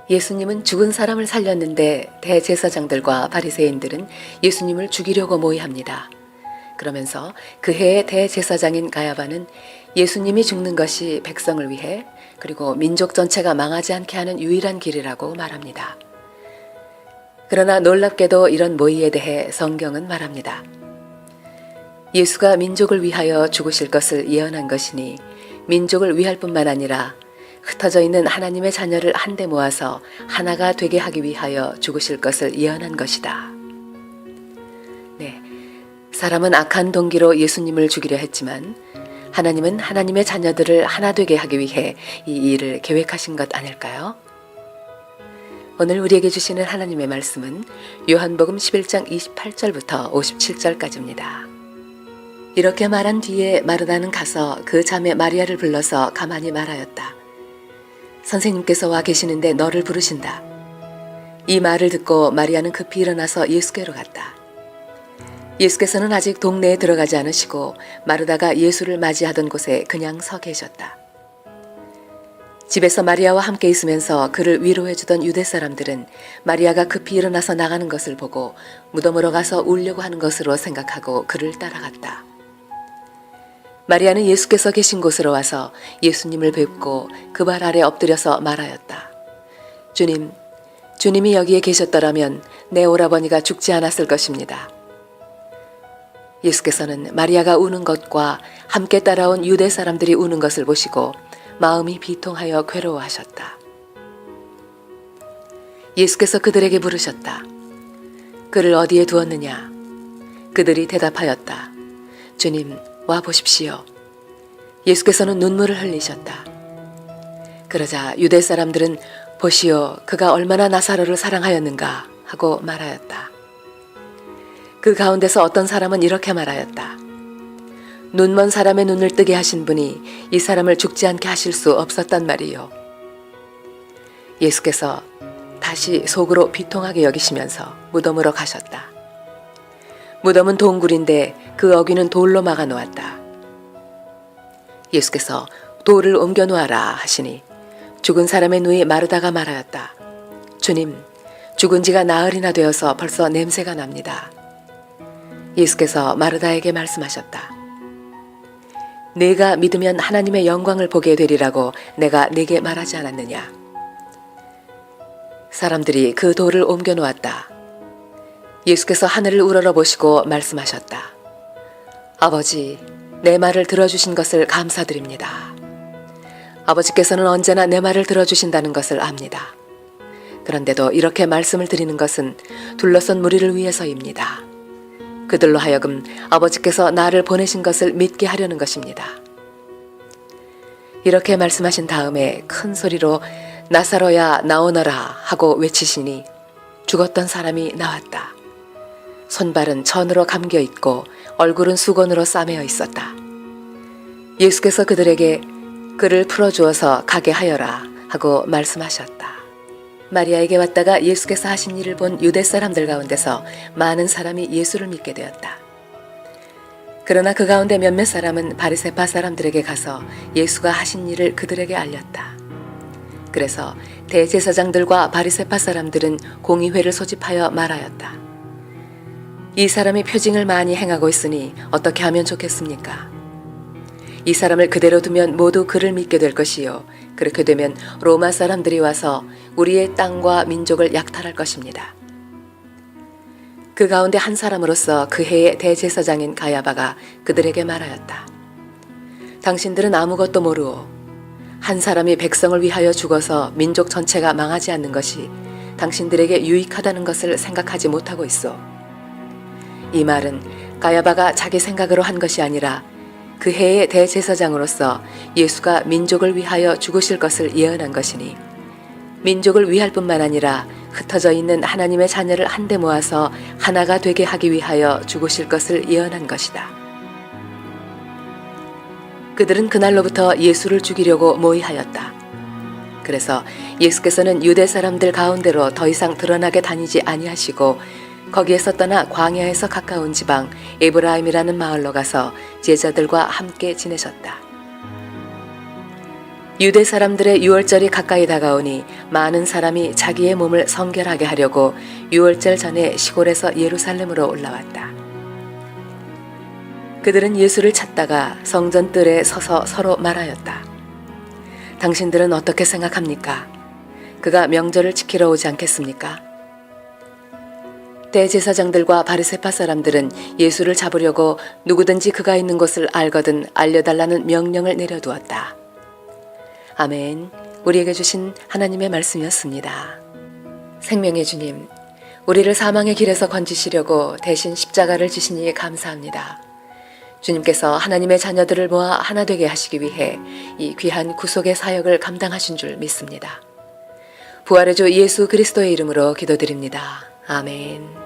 예수님은 죽은 사람을 살렸는데 대제사장들과 바리새인들은 예수님을 죽이려고 모의합니다. 그러면서 그 해의 대제사장인 가야바는 예수님이 죽는 것이 백성을 위해 그리고 민족 전체가 망하지 않게 하는 유일한 길이라고 말합니다. 그러나 놀랍게도 이런 모의에 대해 성경은 말합니다. 예수가 민족을 위하여 죽으실 것을 예언한 것이니 민족을 위할 뿐만 아니라 흩어져 있는 하나님의 자녀를 한데 모아서 하나가 되게 하기 위하여 죽으실 것을 예언한 것이다. 네, 사람은 악한 동기로 예수님을 죽이려 했지만 하나님은 하나님의 자녀들을 하나 되게 하기 위해 이 일을 계획하신 것 아닐까요? 오늘 우리에게 주시는 하나님의 말씀은 요한복음 11장 28절부터 57절까지입니다. 이렇게 말한 뒤에 마르다는 가서 그 자매 마리아를 불러서 가만히 말하였다. 선생님께서 와 계시는데 너를 부르신다. 이 말을 듣고 마리아는 급히 일어나서 예수께로 갔다. 예수께서는 아직 동네에 들어가지 않으시고 마르다가 예수를 맞이하던 곳에 그냥 서 계셨다. 집에서 마리아와 함께 있으면서 그를 위로해주던 유대 사람들은 마리아가 급히 일어나서 나가는 것을 보고 무덤으로 가서 울려고 하는 것으로 생각하고 그를 따라갔다. 마리아는 예수께서 계신 곳으로 와서 예수님을 뵙고 그 발 아래 엎드려서 말하였다. 주님, 주님이 여기에 계셨더라면 내 오라버니가 죽지 않았을 것입니다. 예수께서는 마리아가 우는 것과 함께 따라온 유대 사람들이 우는 것을 보시고 마음이 비통하여 괴로워하셨다. 예수께서 그들에게 물으셨다. 그를 어디에 두었느냐? 그들이 대답하였다. 주님, 와 보십시오. 예수께서는 눈물을 흘리셨다. 그러자 유대 사람들은 보시오, 그가 얼마나 나사로를 사랑하였는가 하고 말하였다. 그 가운데서 어떤 사람은 이렇게 말하였다. 눈먼 사람의 눈을 뜨게 하신 분이 이 사람을 죽지 않게 하실 수 없었단 말이요. 예수께서 다시 속으로 비통하게 여기시면서 무덤으로 가셨다. 무덤은 동굴인데 그 어귀는 돌로 막아 놓았다. 예수께서 돌을 옮겨 놓아라 하시니 죽은 사람의 누이 마르다가 말하였다. 주님, 죽은 지가 나흘이나 되어서 벌써 냄새가 납니다. 예수께서 마르다에게 말씀하셨다. 네가 믿으면 하나님의 영광을 보게 되리라고 내가 네게 말하지 않았느냐. 사람들이 그 돌을 옮겨 놓았다. 예수께서 하늘을 우러러보시고 말씀하셨다. 아버지, 내 말을 들어주신 것을 감사드립니다. 아버지께서는 언제나 내 말을 들어주신다는 것을 압니다. 그런데도 이렇게 말씀을 드리는 것은 둘러선 무리를 위해서입니다. 그들로 하여금 아버지께서 나를 보내신 것을 믿게 하려는 것입니다. 이렇게 말씀하신 다음에 큰 소리로 나사로야 나오너라 하고 외치시니 죽었던 사람이 나왔다. 손발은 천으로 감겨 있고 얼굴은 수건으로 싸매어 있었다. 예수께서 그들에게 그를 풀어주어서 가게 하여라 하고 말씀하셨다. 마리아에게 왔다가 예수께서 하신 일을 본 유대 사람들 가운데서 많은 사람이 예수를 믿게 되었다. 그러나 그 가운데 몇몇 사람은 바리새파 사람들에게 가서 예수가 하신 일을 그들에게 알렸다. 그래서 대제사장들과 바리새파 사람들은 공의회를 소집하여 말하였다. 이 사람이 표징을 많이 행하고 있으니 어떻게 하면 좋겠습니까? 이 사람을 그대로 두면 모두 그를 믿게 될 것이요. 그렇게 되면 로마 사람들이 와서 우리의 땅과 민족을 약탈할 것입니다. 그 가운데 한 사람으로서 그 해의 대제사장인 가야바가 그들에게 말하였다. 당신들은 아무것도 모르오. 한 사람이 백성을 위하여 죽어서 민족 전체가 망하지 않는 것이 당신들에게 유익하다는 것을 생각하지 못하고 있어. 이 말은 가야바가 자기 생각으로 한 것이 아니라 그 해의 대제사장으로서 예수가 민족을 위하여 죽으실 것을 예언한 것이니 민족을 위할 뿐만 아니라 흩어져 있는 하나님의 자녀를 한데 모아서 하나가 되게 하기 위하여 죽으실 것을 예언한 것이다. 그들은 그날로부터 예수를 죽이려고 모의하였다. 그래서 예수께서는 유대 사람들 가운데로 더 이상 드러나게 다니지 아니하시고 거기에서 떠나 광야에서 가까운 지방 에브라임이라는 마을로 가서 제자들과 함께 지내셨다. 유대 사람들의 유월절이 가까이 다가오니 많은 사람이 자기의 몸을 성결하게 하려고 유월절 전에 시골에서 예루살렘으로 올라왔다. 그들은 예수를 찾다가 성전 뜰에 서서 서로 말하였다. 당신들은 어떻게 생각합니까? 그가 명절을 지키러 오지 않겠습니까? 대제사장들과 바리새파 사람들은 예수를 잡으려고 누구든지 그가 있는 곳을 알거든 알려달라는 명령을 내려두었다. 아멘. 우리에게 주신 하나님의 말씀이었습니다. 생명의 주님, 우리를 사망의 길에서 건지시려고 대신 십자가를 지시니 감사합니다. 주님께서 하나님의 자녀들을 모아 하나 되게 하시기 위해 이 귀한 구속의 사역을 감당하신 줄 믿습니다. 부활의 주 예수 그리스도의 이름으로 기도드립니다. 아멘.